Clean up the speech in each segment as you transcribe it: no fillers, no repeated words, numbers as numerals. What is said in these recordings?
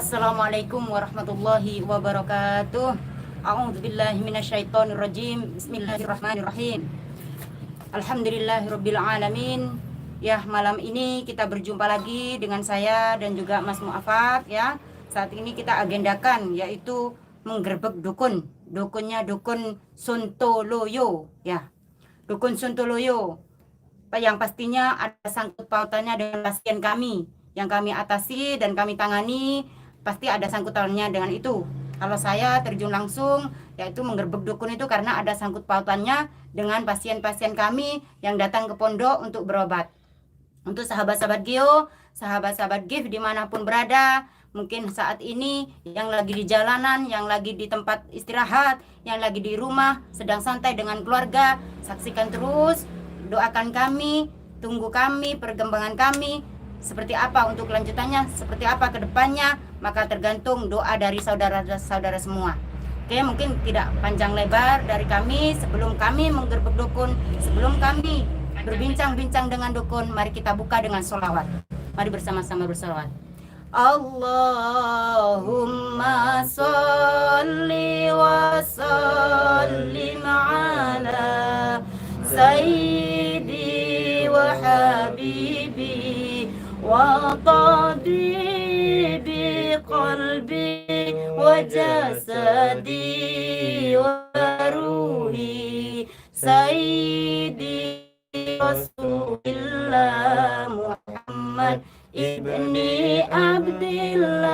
Assalamualaikum warahmatullahi wabarakatuh. A'udzubillahi minasyaitonirrajim. Bismillahirrahmanirrahim. Alhamdulillahirabbil alamin. Ya, malam ini kita berjumpa lagi dengan saya dan juga Mas Mu'afak ya. Saat ini kita agendakan yaitu menggerebek dukun. Dukunnya dukun Sontoloyo ya. Dukun Sontoloyo yang pastinya ada sangkut pautannya dengan pasien kami yang kami atasi dan kami tangani, pasti ada sangkutannya dengan itu. Kalau saya terjun langsung yaitu menggerebek dukun itu karena ada sangkut pautannya dengan pasien-pasien kami yang datang ke pondok untuk berobat. Untuk sahabat-sahabat Geo, sahabat-sahabat GIF dimanapun berada, mungkin saat ini yang lagi di jalanan, yang lagi di tempat istirahat, yang lagi di rumah sedang santai dengan keluarga, saksikan terus, doakan kami, tunggu kami, perkembangan kami seperti apa untuk kelanjutannya, seperti apa ke depannya, maka tergantung doa dari saudara-saudara semua. Oke, mungkin tidak panjang lebar dari kami. Sebelum kami menggerebek dukun, sebelum kami berbincang-bincang dengan dukun, mari kita buka dengan sholawat. Mari bersama-sama bersolawat. Allahumma sholli wa sallim ala sayyidi wa habibi wa tabibi qalbi wa jasadi wa ruhi sayyidi Rasulillah Muhammad ibni Abdillah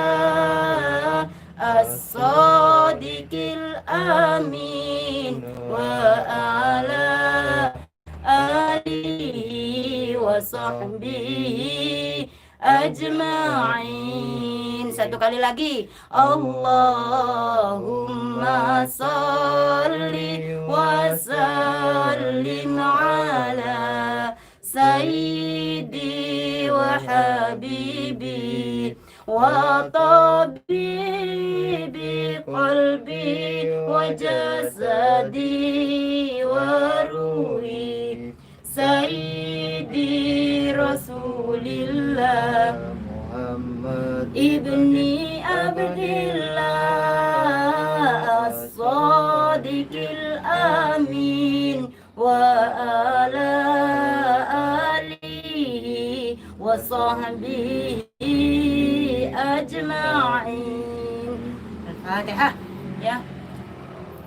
as-sadiqil amin wa ala alihi wa sahbihi ajma'in. Satu kali lagi. Allahumma salli wa sallim ala sayyidi wa habibi wa tabibi qalbi wa jasadi wa ruhi sayyidi Rasulillah Muhammad ibni Abdillah as-sadiqil amin wa ala alihi wa sahbihi ajma'in. Al-Fatihah ya.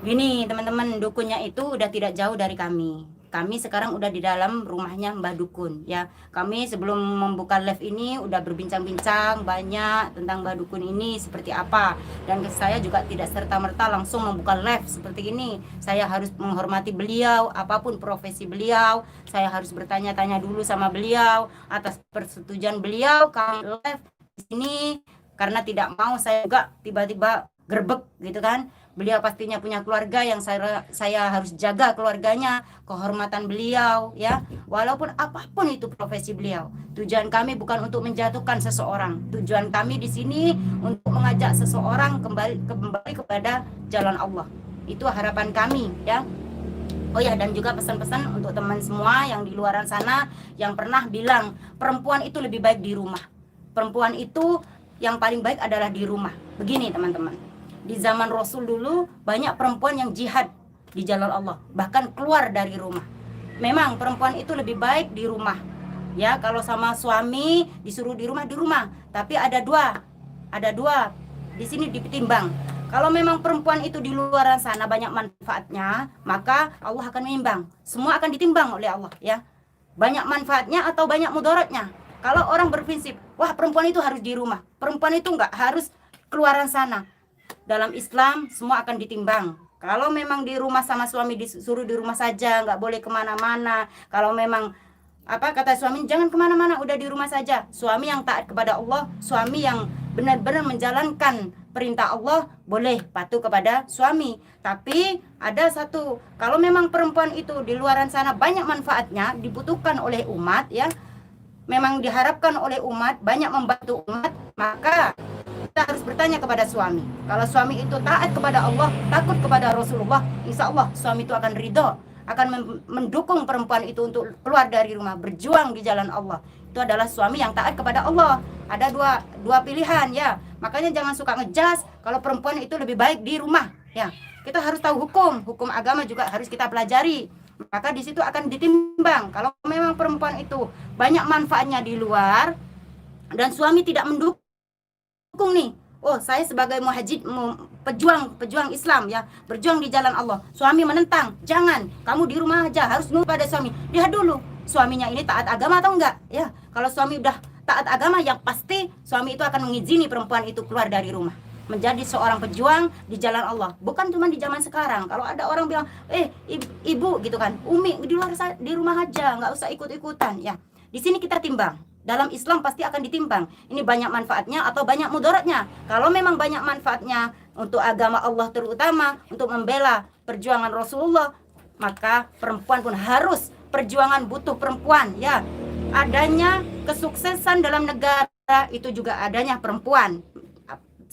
Gini teman-teman, dukunnya itu udah tidak jauh dari kami. Kami sekarang udah di dalam rumahnya Mbah Dukun ya. Kami sebelum membuka live ini udah berbincang-bincang banyak tentang Mbah Dukun ini seperti apa. Dan saya juga tidak serta-merta langsung membuka live seperti ini. Saya harus menghormati beliau, apapun profesi beliau. Saya harus bertanya-tanya dulu sama beliau. Atas persetujuan beliau kami live di sini. Karena tidak mau saya juga tiba-tiba gerbek gitu kan. Beliau pastinya punya keluarga yang saya harus jaga keluarganya, kehormatan beliau ya. Walaupun apapun itu profesi beliau. Tujuan kami bukan untuk menjatuhkan seseorang. Tujuan kami di sini untuk mengajak seseorang kembali kepada jalan Allah. Itu harapan kami ya. Oh ya, dan juga pesan-pesan untuk teman semua yang di luar sana yang pernah bilang perempuan itu lebih baik di rumah. Perempuan itu yang paling baik adalah di rumah. Begini teman-teman. Di zaman Rasul dulu banyak perempuan yang jihad di jalan Allah, bahkan keluar dari rumah. Memang perempuan itu lebih baik di rumah. Ya, kalau sama suami disuruh di rumah, tapi ada dua di sini ditimbang. Kalau memang perempuan itu di luar sana banyak manfaatnya, maka Allah akan menimbang. Semua akan ditimbang oleh Allah ya. Banyak manfaatnya atau banyak mudaratnya. Kalau orang berprinsip, wah perempuan itu harus di rumah, perempuan itu enggak harus keluaran sana. Dalam Islam semua akan ditimbang. Kalau memang di rumah sama suami disuruh di rumah saja, nggak boleh kemana-mana. Kalau memang kata suami jangan kemana-mana, udah di rumah saja. Suami yang taat kepada Allah, suami yang benar-benar menjalankan perintah Allah, boleh patuh kepada suami. Tapi ada satu, kalau memang perempuan itu di luaran sana banyak manfaatnya, dibutuhkan oleh umat ya, memang diharapkan oleh umat, banyak membantu umat, maka kita harus bertanya kepada suami. Kalau suami itu taat kepada Allah, takut kepada Rasulullah, insya Allah suami itu akan ridho, akan mendukung perempuan itu untuk keluar dari rumah, berjuang di jalan Allah. Itu adalah suami yang taat kepada Allah. Ada dua pilihan ya. Makanya jangan suka ngejas kalau perempuan itu lebih baik di rumah ya. Kita harus tahu hukum agama juga harus kita pelajari. Maka di situ akan ditimbang kalau memang perempuan itu banyak manfaatnya di luar dan suami tidak mendukung nih. Oh, saya sebagai muhajid, pejuang Islam ya, berjuang di jalan Allah. Suami menentang, jangan, kamu di rumah aja, harus nurut pada suami. Lihat dulu, suaminya ini taat agama atau enggak? Ya, kalau suami udah taat agama, yang pasti suami itu akan mengizini perempuan itu keluar dari rumah, menjadi seorang pejuang di jalan Allah. Bukan cuma di zaman sekarang. Kalau ada orang bilang, ibu gitu kan, umi di rumah aja, nggak usah ikut-ikutan ya. Di sini kita timbang. Dalam Islam pasti akan ditimbang. Ini banyak manfaatnya atau banyak mudaratnya. Kalau memang banyak manfaatnya untuk agama Allah terutama, untuk membela perjuangan Rasulullah, maka perempuan pun harus, perjuangan butuh perempuan ya. Adanya kesuksesan dalam negara itu juga adanya perempuan.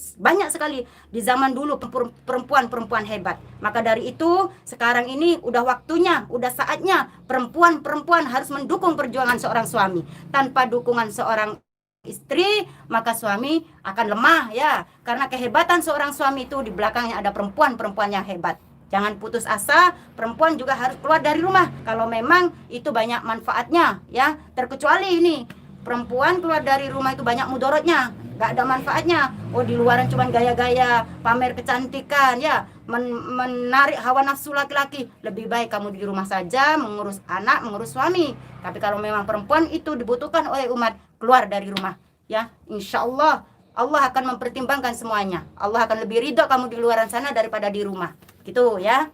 Banyak sekali di zaman dulu perempuan hebat. Maka dari itu sekarang ini udah waktunya, udah saatnya perempuan harus mendukung perjuangan seorang suami. Tanpa dukungan seorang istri maka suami akan lemah ya. Karena kehebatan seorang suami itu di belakangnya ada perempuan yang hebat. Jangan putus asa, perempuan juga harus keluar dari rumah kalau memang itu banyak manfaatnya ya. Terkecuali ini perempuan keluar dari rumah itu banyak mudaratnya, gak ada manfaatnya. Oh, di luaran cuma gaya-gaya, pamer kecantikan ya, menarik hawa nafsu laki-laki. Lebih baik kamu di rumah saja, mengurus anak, mengurus suami. Tapi kalau memang perempuan itu dibutuhkan oleh umat, keluar dari rumah ya. Insya Allah Allah akan mempertimbangkan semuanya. Allah akan lebih ridho kamu di luaran sana daripada di rumah gitu ya.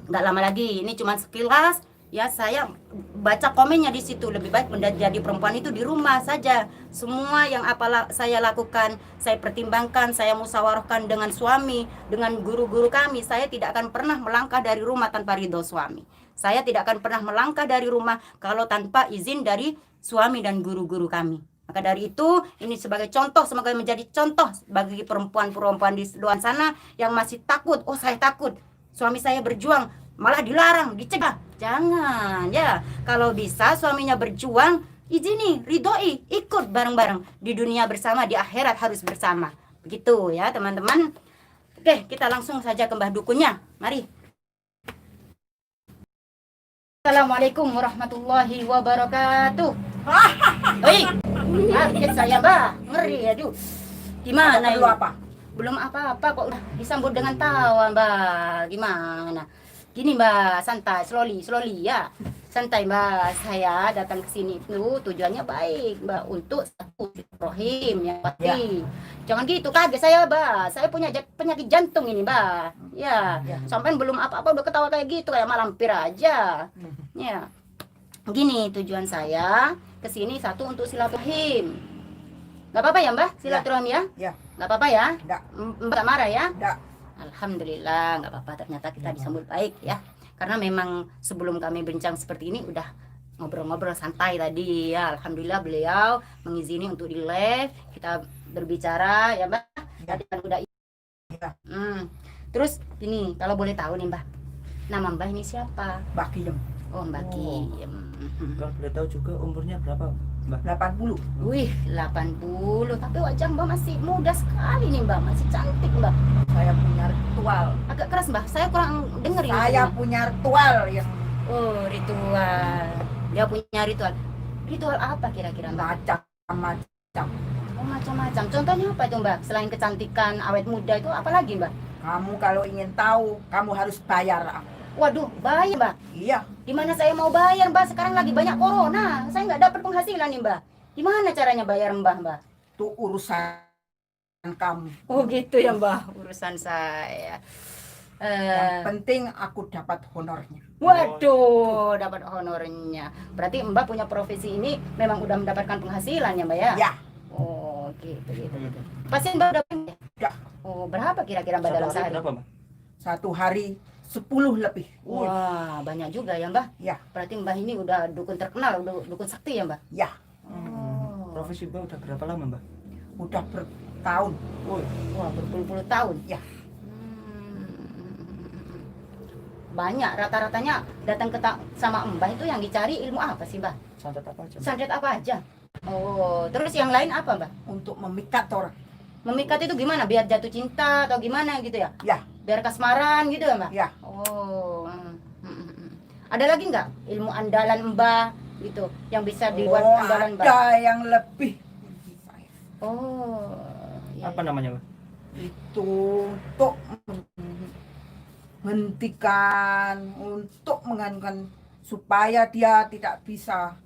Gak lama lagi, ini cuma sekilas ya, saya baca komennya di situ. Lebih baik menjadi perempuan itu di rumah saja. Semua yang saya lakukan, saya pertimbangkan, saya musyawarahkan dengan suami, dengan guru-guru kami. Saya tidak akan pernah melangkah dari rumah tanpa ridho suami. Saya tidak akan pernah melangkah dari rumah kalau tanpa izin dari suami dan guru-guru kami. Maka dari itu, ini sebagai contoh, semoga menjadi contoh bagi perempuan-perempuan di luar sana yang masih takut. Oh, saya takut, suami saya berjuang malah dilarang, dicegah. Jangan ya. Kalau bisa suaminya berjuang, izini, ridhoi, ikut bareng-bareng. Di dunia bersama, di akhirat harus bersama. Begitu ya teman-teman. Oke, kita langsung saja ke Mbah Dukunnya. Mari. Assalamualaikum warahmatullahi wabarakatuh. Hei, kaget saya Mbah, ngeri aduh. Gimana ini? Belum apa-apa kok udah disambut dengan tawa Mbah. Gimana? Gini Mbak, santai, slowly ya. Santai Mbak, saya datang ke sini itu tujuannya baik Mbak, untuk satu rohim yang pasti. Ya. Jangan gitu, kaget saya Mbak. Saya punya penyakit jantung ini Mbak. Ya. Sampai belum apa-apa udah ketawa kayak gitu, kayak malampir aja. Ya. Gini tujuan saya ke sini, satu untuk silaturahim. Gak apa-apa ya Mbak, silaturahim ya? Ya. Gak apa-apa ya? Enggak. Mbak gak marah ya? Enggak. Alhamdulillah, nggak apa-apa, ternyata kita disambut baik ya. Karena memang sebelum kami bincang seperti ini udah ngobrol-ngobrol santai tadi ya. Alhamdulillah beliau mengizini untuk di live kita berbicara ya Mbak. Tadi kan udah Terus ini kalau boleh tahu nih Mbak, nama Mbak ini siapa? Mbak Kiem. Oh, Mbak Kiem. Kalau boleh tahu juga umurnya berapa Mbak? 80. Wih, 80. Tapi wajah Mbak masih muda sekali nih Mbak, masih cantik Mbak. Saya punya ritual. Agak keras Mbak, saya kurang dengar ini. Saya punya ritual yang ritual. Dia punya ritual. Ritual apa kira-kira Mbak? Macam-macam. Oh, macam-macam. Contohnya apa itu Mbak? Selain kecantikan, awet muda itu apa lagi Mbak? Kamu kalau ingin tahu, kamu harus bayar aku. Waduh, bayar Mbak? Iya. Gimana saya mau bayar Mbak? Sekarang lagi banyak corona. Saya nggak dapat penghasilan nih Mbak. Gimana caranya bayar Mbak? Itu urusan kamu. Oh gitu ya Mbak, urusan saya. Yang penting aku dapat honornya. Waduh, dapat honornya. Berarti Mbak punya profesi ini memang udah mendapatkan penghasilan ya Mbak ya? Ya. Oh gitu. Pasti Mbak udah punya? Ya. Oh, berapa kira-kira Mbak dalam sehari? Berapa Mbak? Satu hari 10 lebih. Wah, banyak juga ya Mbak? Ya. Berarti Mbak ini udah dukun terkenal, udah dukun sakti ya Mbak? Ya. Profesi Mbak udah berapa lama Mbak? Udah bertahun. Wah, berpuluh-puluh tahun. Ya. Banyak, rata-ratanya datang sama Mbah itu yang dicari ilmu apa sih Mbah? Santet apa aja? Santet apa aja? Oh, terus yang lain apa Mbah? Untuk memikat orang. Memikat itu gimana? Biar jatuh cinta atau gimana gitu ya? Ya. Biar kasmaran gitu ya, Mbak? Ya. Oh. Ada lagi nggak ilmu andalan Mbak gitu yang bisa dibuat andalan Mbak? Ada yang lebih. Oh. Iya, Apa iya. namanya, Mbak? Itu untuk menghentikan, untuk menganukan supaya dia tidak bisa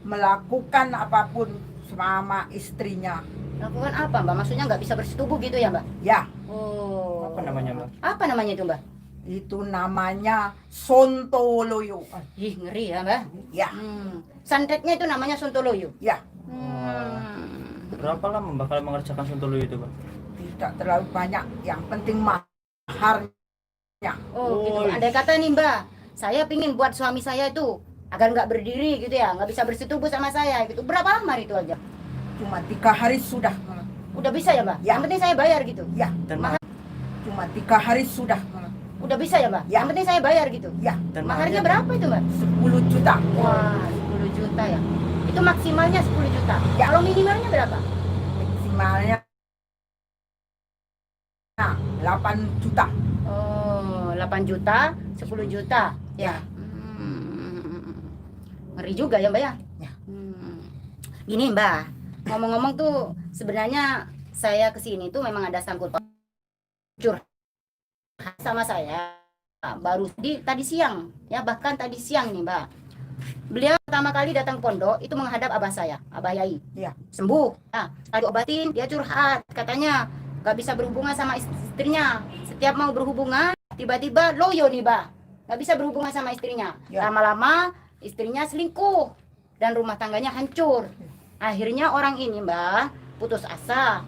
melakukan apapun sama istrinya. Lakukan apa Mbak? Maksudnya nggak bisa bersetubuh gitu ya Mbak? Ya, Oh. Apa namanya, Mbak? Apa namanya itu Mbak? itu namanya sontoloyo. Ih, ngeri ya Mbak. Ya, Santetnya itu namanya sontoloyo. ya, Berapa lama Mbak kalau mengerjakan sontoloyo itu, Mbak? tidak terlalu banyak. Yang penting maharnya. Oh, gitu. Oh, Andai kata nih Mbak, saya pingin buat suami saya itu agar nggak berdiri gitu ya, nggak bisa bersetubuh sama saya gitu. Berapa lama itu aja? Cuma 3 hari sudah. Udah bisa ya Mbak? Ya. Yang penting saya bayar gitu. Ya, Dan Mahal. cuma 3 hari sudah. Udah bisa ya Mbak? Ya. Yang penting saya bayar gitu. Ya, dan Maharnya berapa itu Mbak? 10 juta. Wah, 10 juta ya. Itu maksimalnya 10 juta. Ya. Kalau minimalnya berapa? Maksimalnya 8 juta. Oh, 8 juta, 10 juta. Ya. Ngeri juga ya Mbak ya? Ya. Gini Mbak, ngomong-ngomong tuh sebenarnya saya kesini tuh memang ada sangkut paut curhat sama saya baru tadi siang ya, bahkan tadi siang nih Mbak. Beliau pertama kali datang ke pondok itu menghadap abah saya, Abah Yai. Iya. Sembuh. Nah, setelah diobatin dia curhat, katanya gak bisa berhubungan sama istrinya. Setiap mau berhubungan tiba-tiba loyo nih Mbak, gak bisa berhubungan sama istrinya. Ya. Lama-lama istrinya selingkuh dan rumah tangganya hancur. Akhirnya orang ini Mbak putus asa,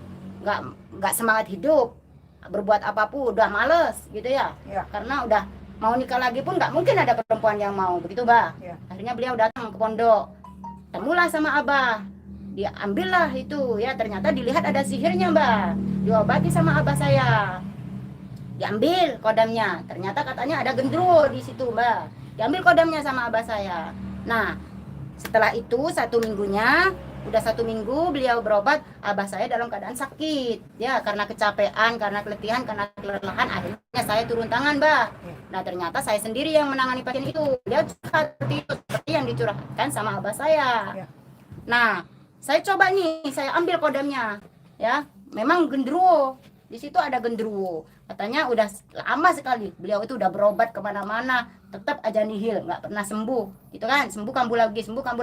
nggak semangat hidup, berbuat apapun udah males gitu ya. Ya. Karena udah mau nikah lagi pun nggak mungkin ada perempuan yang mau begitu Mbak. Ya. Akhirnya beliau datang ke pondok, temulah sama abah, dia ambillah itu ya, ternyata dilihat ada sihirnya Mbak, diobati sama abah saya, diambil kodamnya, ternyata katanya ada gendruwo di situ Mbak, diambil kodamnya sama abah saya. Nah setelah itu 1 minggunya, udah 1 minggu beliau berobat, abah saya dalam keadaan sakit ya, karena kecapean, karena keletihan, karena kelelahan. Akhirnya saya turun tangan Mbak. Nah ternyata saya sendiri yang menangani pasien itu. Beliau curhat seperti itu, seperti yang dicurahkan sama abah saya. Ya. Nah saya coba nih, saya ambil kodamnya ya, memang gendruwo, di situ ada gendruwo. Katanya udah lama sekali beliau itu udah berobat kemana-mana, tetap aja nihil, nggak pernah sembuh gitu kan, sembuh kambuh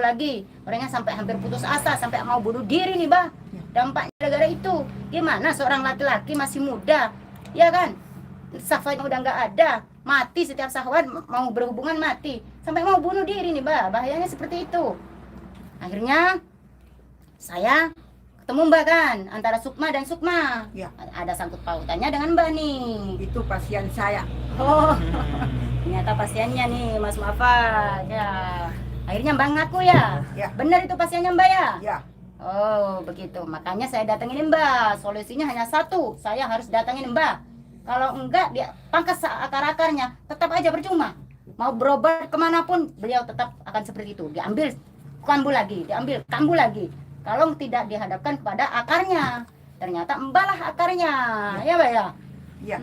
lagi. Orangnya sampai hampir putus asa, sampai mau bunuh diri nih Bah. Dampaknya gara-gara itu. Gimana seorang laki-laki masih muda ya kan, syahwatnya udah nggak ada, mati setiap syahwat, mau berhubungan mati, sampai mau bunuh diri nih Bah. Bahayanya seperti itu. Akhirnya saya ketemu Mbak kan, antara Sukma dan Sukma. Ya. Ada sangkut pautannya dengan Mbak nih. Itu pasien saya. Oh, ternyata pasiennya nih Mas Muafak ya. Akhirnya Mbak ngaku ya. Ya. Benar itu pasiennya Mbak ya? Ya. Oh begitu, makanya saya datengin Mbak. Solusinya hanya satu, saya harus datengin Mbak. Kalau enggak dia pangkas akar-akarnya, tetap aja percuma. Mau berobat kemanapun beliau tetap akan seperti itu. Diambil kambuh lagi, diambil kambuh lagi. Kalau tidak dihadapkan kepada akarnya, ternyata embalah akarnya, ya Mbak ya. Ya.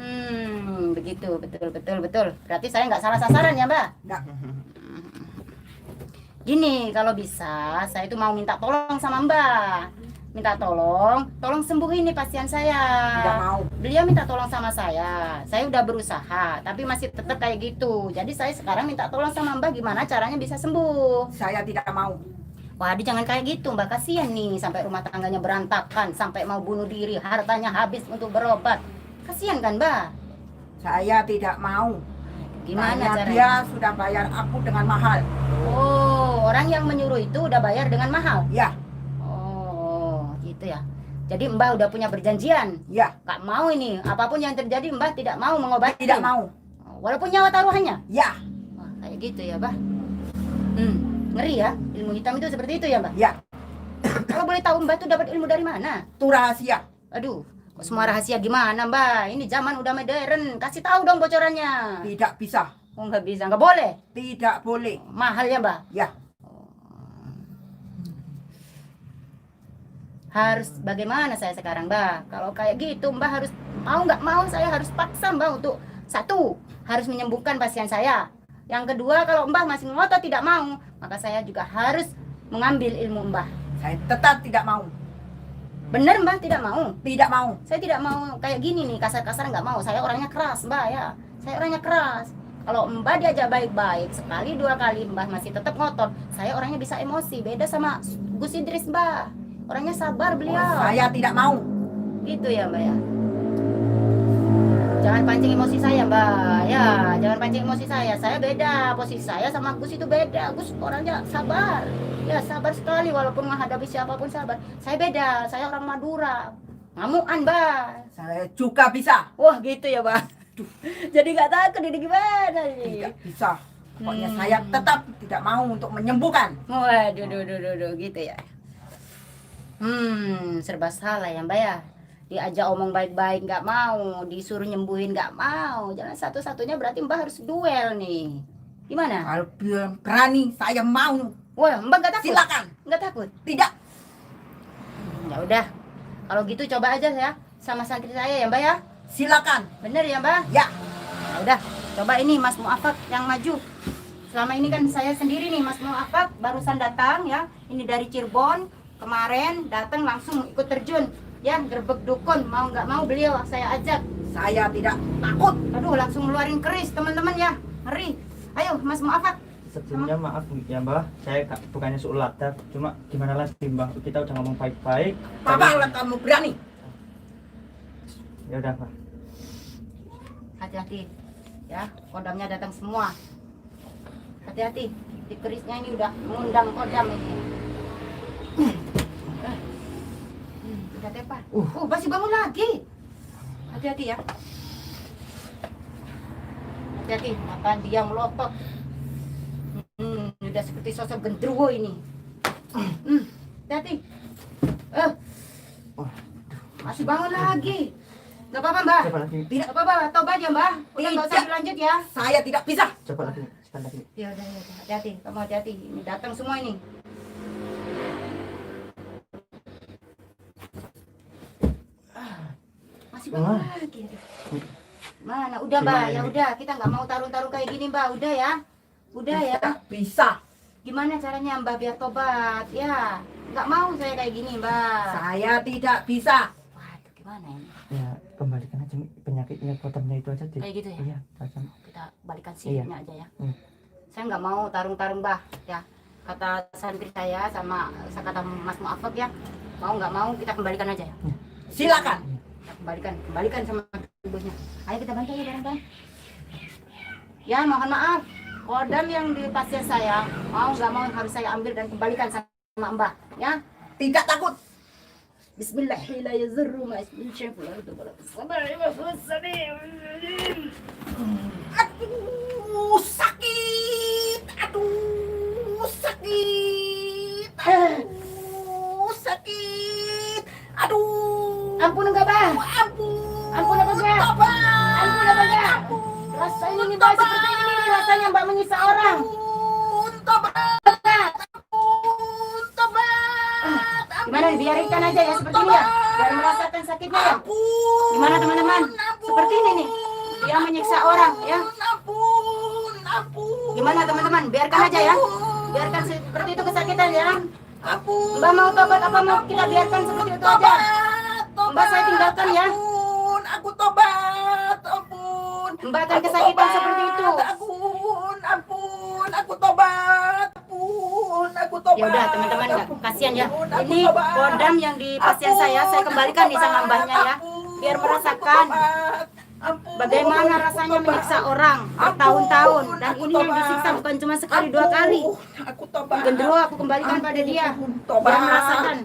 Begitu, betul. Berarti saya nggak salah sasaran ya Mbak. Nggak. Gini, kalau bisa saya itu mau minta tolong sama Mbak. Minta tolong sembuhin nih pasien saya. Nggak mau. Beliau minta tolong sama saya. Saya udah berusaha, tapi masih tetap kayak gitu. Jadi saya sekarang minta tolong sama Mbak, gimana caranya bisa sembuh. Saya tidak mau. Waduh, jangan kayak gitu Mbak, kasihan nih, sampai rumah tangganya berantakan, sampai mau bunuh diri, hartanya habis untuk berobat. Kasihan kan Mbak? Saya tidak mau. Gimana Hanya caranya? dia sudah bayar aku dengan mahal. Oh, orang yang menyuruh itu udah bayar dengan mahal. Ya. Oh, gitu ya. Jadi Mbak udah punya perjanjian. Ya. Gak mau ini, apapun yang terjadi Mbak tidak mau mengobati. Tidak mau. Walaupun nyawa taruhannya. Ya. Wah, kayak gitu ya Mbak. Ngeri ya, ilmu hitam itu seperti itu ya Mbak. Ya. Kalau boleh tahu Mbak tuh dapat ilmu dari mana? Itu rahasia. Aduh, kok semua rahasia gimana Mbak? Ini zaman udah modern, kasih tahu dong bocorannya. Tidak bisa. Oh nggak bisa, nggak boleh. Tidak boleh. Mahal ya Mbak. Ya. Harus bagaimana saya sekarang, Mbak? Kalau kayak gitu, Mbak harus mau nggak mau saya harus paksa, Mbak, untuk satu, harus menyembuhkan pasien saya. Yang kedua, kalau Mbak masih ngotot tidak mau, maka saya juga harus mengambil ilmu Mbak. Saya tetap tidak mau. Bener Mbak, tidak mau? Tidak mau. Saya tidak mau kayak gini nih, kasar-kasar nggak mau. Saya orangnya keras, Mbak, ya. Saya orangnya keras. Kalau Mbak diajak baik-baik, sekali dua kali Mbak masih tetap ngotot, saya orangnya bisa emosi. Beda sama Gus Idris, Mbak. Orangnya sabar beliau. Saya tidak mau. Gitu ya Mbak ya. Jangan pancing emosi saya Mbak. Ya, jangan pancing emosi saya. Saya beda, posisi saya sama Gus itu beda. Gus orangnya sabar. Ya, sabar sekali walaupun menghadapi siapapun sabar. Saya beda, saya orang Madura. Ngamuan Mbak. Saya juga bisa. Wah gitu ya Mbak. Aduh, jadi nggak takut ini gimana nih? Tidak bisa. Pokoknya saya tetap tidak mau untuk menyembuhkan. Waduh, gitu ya. Serba salah ya Mbak ya. Diajak omong baik-baik nggak mau, disuruh nyembuhin nggak mau. Jangan satu-satunya berarti Mbak harus duel nih. Gimana? Kalau berani saya mau. Wah, Mbak nggak takut? Silakan. Nggak takut? Tidak. Ya udah. Kalau gitu coba aja ya sama santri saya ya Mbak ya. Silakan. Bener ya Mbak? Ya. Ya udah, coba ini Mas Muafak yang maju. Selama ini kan saya sendiri nih Mas Muafak barusan datang ya. Ini dari Cirebon. Kemarin datang langsung ikut terjun ya, gerbek dukun, mau nggak mau beliau saya ajak. Saya tidak takut. Aduh, langsung ngeluarin keris teman-teman ya, ngeri. Ayo Mas Muafak. Sebelumnya maaf ya Mbak, saya bukannya suulatar, cuma gimana lagi Mbak, kita udah ngomong baik-baik. Apa kamu berani? Ya udah Pak. Hati-hati ya, kodamnya datang semua. Hati-hati, di kerisnya ini udah mengundang kodam ini. Udah tepat. Masih bangun lagi. Hati-hati ya. Hati-hati, mata dia melotot. Udah seperti sosok gendruwo ini. Hati-hati. Masih bangun lagi. Gak apa-apa Mbak. Coba lagi. Tidak. Gak apa-apa, tobat ya Mbak. Udah gak usah Tidak. dilanjut ya. Saya tidak bisa. Coba lagi, sekali lagi. Ya udah, hati-hati. Kamu hati-hati. Ini datang semua ini. Masih bangun lagi. Mana? Udah Mbak, Gimana ya ini? udah. Kita nggak mau tarung-tarung kayak gini Mbak. Udah ya. Udah ya. Tidak bisa. Gimana caranya Mbak biar tobat? Ya, nggak mau saya kayak gini Mbak. Saya tidak bisa. Waduh, gimana ini? Ya kembalikan aja penyakitnya, kodamnya itu aja deh. Kayak gitu ya? Iya, macam. Kita balikan sihirnya aja ya. Hmm. Saya nggak mau tarung-tarung Mbak. Ya, kata santri saya sama kata Mas Muafak ya. Mau nggak mau kita kembalikan aja ya. Silakan. Kita kembalikan sama tubuhnya. Ayo kita balik aja bareng-bareng. Ya, mohon maaf. Kodam yang di pasien saya mau nggak mau harus saya ambil dan kembalikan sama Mbak ya. Tidak takut. Aduh, sakit. Aduh, sakit. Aduh, sakit. Aduh. Ampun enggak Bang? Ampun. Ampun apa enggak? Tobat. Ampun apa enggak? Ampun. Rasanya nih Mbak seperti ini nih rasanya Mbak menyiksa orang. Ampun, tobat. Ampun, tobat. Gimana dibiarkan aja ya seperti ini ya? Biar merasakan sakitnya ya. Ampun. Gimana teman-teman? Seperti ini nih. Dia menyiksa orang ya. Ampun, ampun. Gimana teman-teman? Biarkan aja ya. Biarkan seperti itu kesakitan ya. Ampun. Mbak mau tobat apa mau kita biarkan seperti itu aja? Mbak saya tinggalkan ya. Ampun, aku tobat. Ampun. Mbak akan Aku kesakitan tobat. seperti itu. Ampun, ampun. Aku tobat. Ampun, aku tobat. Ya udah teman-teman nggak Ampun, kasihan ya. aku Ini tobat. kodam yang di pasien saya kembalikan nih sama mbahnya ya. Biar merasakan bagaimana rasanya menyiksa orang bertahun-tahun. Dan ini yang disiksa bukan cuma sekali dua kali. Aku tobat. Gendero aku kembalikan pada dia. Biar merasakan.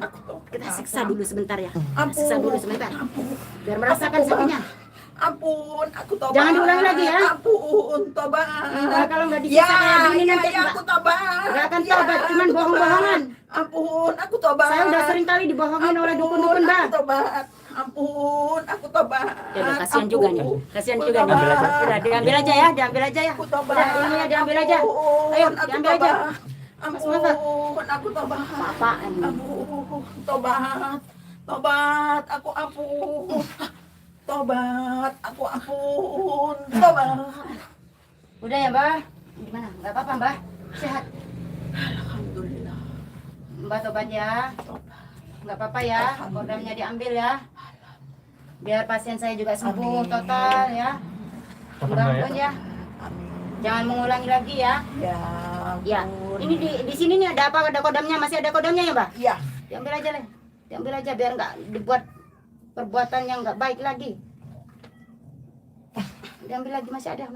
Kita siksa dulu sebentar ya. Kita siksa dulu sebentar. Biar merasakan sakitnya. Ampun, aku tobat. Jangan diulangi lagi ya. Ampun, tobat. Kalau nggak disiksa kayak begini nanti aku tobat. nggak akan tobat, cuman aku bohong-bohongan. tobat. Ampun, aku tobat. Saya udah sering kali dibohongin oleh dukun-dukun Mbak. Aku tobat. Ampun, aku tobat. Ya udah kasihan juga nih. Kasihan Aku juga nih. tobat. Udah diambil aja ya, diambil aja ya. Aku tobat. Udah ini ya diambil aja. Ayo Aku diambil aja. tobat. Ampun, aku tobat. Apaan? Ampun, tobat. Tobat, aku ampun. Tobat, aku ampun. Tobat. Udah ya, Mbah? Gimana? Nggak apa-apa, Mbah? Sehat? Alhamdulillah. Mbah tobat ya? Nggak apa-apa ya? Kodamnya diambil ya? Biar pasien saya juga sembuh Amin. total ya? Kapan, Mbah Mbak, ya? pun ya? Amin. Jangan mengulangi lagi ya? Ya. Ya. ampun. Ini di sini nih ada apa? Ada kodamnya? Masih ada kodamnya ya, Mbah? Iya. Diambil aja, Le. Diambil aja biar nggak dibuat perbuatan yang nggak baik lagi. Diambil lagi, masih ada.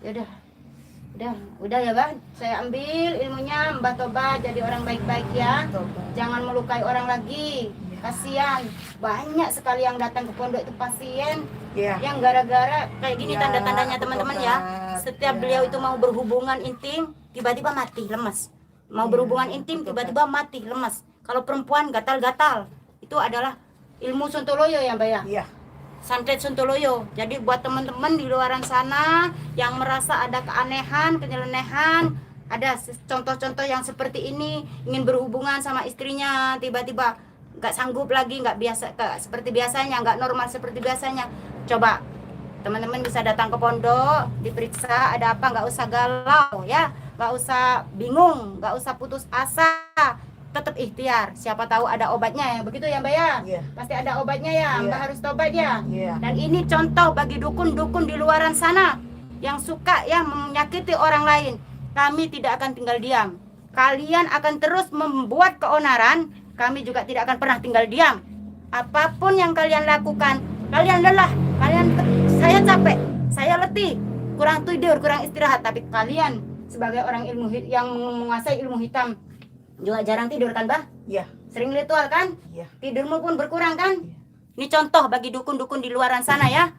Ya udah ya, Mbah. Saya ambil ilmunya, Mbah tobat jadi orang baik-baik ya. Tobat. Jangan melukai orang lagi. Kasihan. Banyak sekali yang datang ke pondok itu pasien Iya. yang gara-gara kayak gini Ya, tanda-tandanya aku teman-teman tobat. ya. Setiap Ya. beliau itu mau berhubungan intim, tiba-tiba mati, lemas. Mau Ya, berhubungan intim, aku tiba-tiba mati, lemas. Kalau perempuan gatal-gatal, itu adalah ilmu Sontoloyo ya, Mbak ya. Iya. Santet Sontoloyo. Jadi buat teman-teman di luaran sana yang merasa ada keanehan, kenyelenehan, ada contoh-contoh yang seperti ini, ingin berhubungan sama istrinya, tiba-tiba nggak sanggup lagi, nggak biasa seperti biasanya, nggak normal seperti biasanya. Coba teman-teman bisa datang ke pondok, diperiksa ada apa, nggak usah galau ya, nggak usah bingung, nggak usah putus asa, tetap ikhtiar. Siapa tahu ada obatnya ya, begitu ya, Mbak ya? Iya. Pasti ada obatnya ya, Iya. Mbak harus tobat ya. Iya. Dan ini contoh bagi dukun-dukun di luaran sana yang suka ya menyakiti orang lain. Kami tidak akan tinggal diam. Kalian akan terus membuat keonaran, kami juga tidak akan pernah tinggal diam. Apapun yang kalian lakukan, kalian lelah, saya capek, saya letih, kurang tidur, kurang istirahat, tapi kalian sebagai orang yang menguasai ilmu hitam juga jarang tidur kan, Bah? Iya. Sering ritual kan? Iya. Tidurmu pun berkurang kan? Iya. Ini contoh bagi dukun-dukun di luaran sana ya.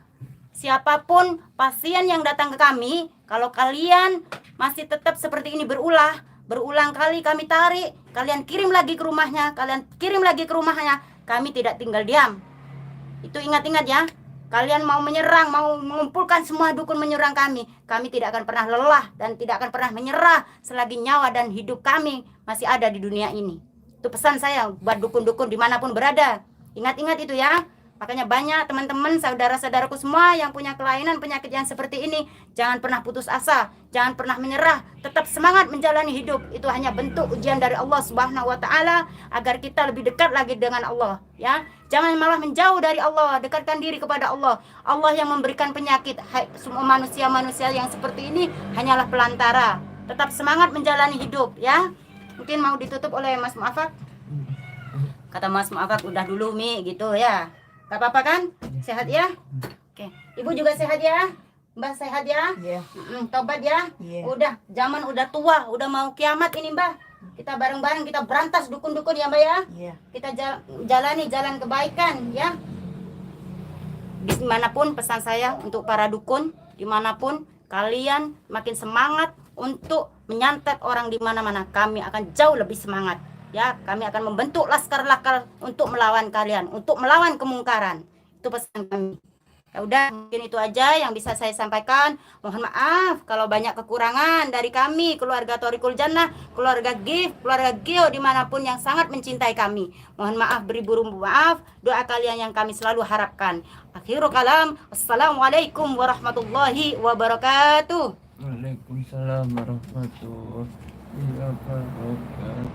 Siapapun pasien yang datang ke kami, kalau kalian masih tetap seperti ini berulang kali kami tarik, kalian kirim lagi ke rumahnya, kami tidak tinggal diam. Itu ingat-ingat ya. Kalian mau menyerang, mau mengumpulkan semua dukun menyerang kami tidak akan pernah lelah dan tidak akan pernah menyerah selagi nyawa dan hidup kami masih ada di dunia ini. Itu pesan saya buat dukun-dukun dimanapun berada. Ingat-ingat itu ya. Makanya banyak teman-teman, saudara-saudaraku semua yang punya kelainan penyakit yang seperti ini, jangan pernah putus asa, jangan pernah menyerah, tetap semangat menjalani hidup. Itu hanya bentuk ujian dari Allah Subhanahu wa taala agar kita lebih dekat lagi dengan Allah, ya. Jangan malah menjauh dari Allah, dekatkan diri kepada Allah. Allah yang memberikan penyakit. Semua manusia-manusia yang seperti ini hanyalah pelantara. Tetap semangat menjalani hidup, ya. Mungkin mau ditutup oleh Mas Muafak. Kata Mas Muafak udah dulu Mi gitu ya. Gak apa-apa kan? Sehat ya? Oke. Ibu juga sehat ya? Mbah sehat ya? Iya. Tobat ya? Iya. Udah, zaman udah tua, udah mau kiamat ini, Mbah. Kita bareng-bareng kita berantas dukun-dukun ya, Mbak ya. Iya. Kita jalani jalan kebaikan ya. Dimanapun pesan saya untuk para dukun, dimanapun kalian makin semangat untuk menyantet orang di mana-mana. Kami akan jauh lebih semangat. Ya, kami akan membentuk laskar-laskar untuk melawan kalian, untuk melawan kemungkaran. Itu pesan kami. Ya udah, mungkin itu aja yang bisa saya sampaikan. Mohon maaf kalau banyak kekurangan dari kami, keluarga Thoriqul Jannah, keluarga Gift, keluarga Gio, dimanapun yang sangat mencintai kami. Mohon maaf, beribu maaf. Doa kalian yang kami selalu harapkan. Akhirul kalam. Wassalamualaikum warahmatullahi wabarakatuh. Waalaikumsalam warahmatullahi wabarakatuh.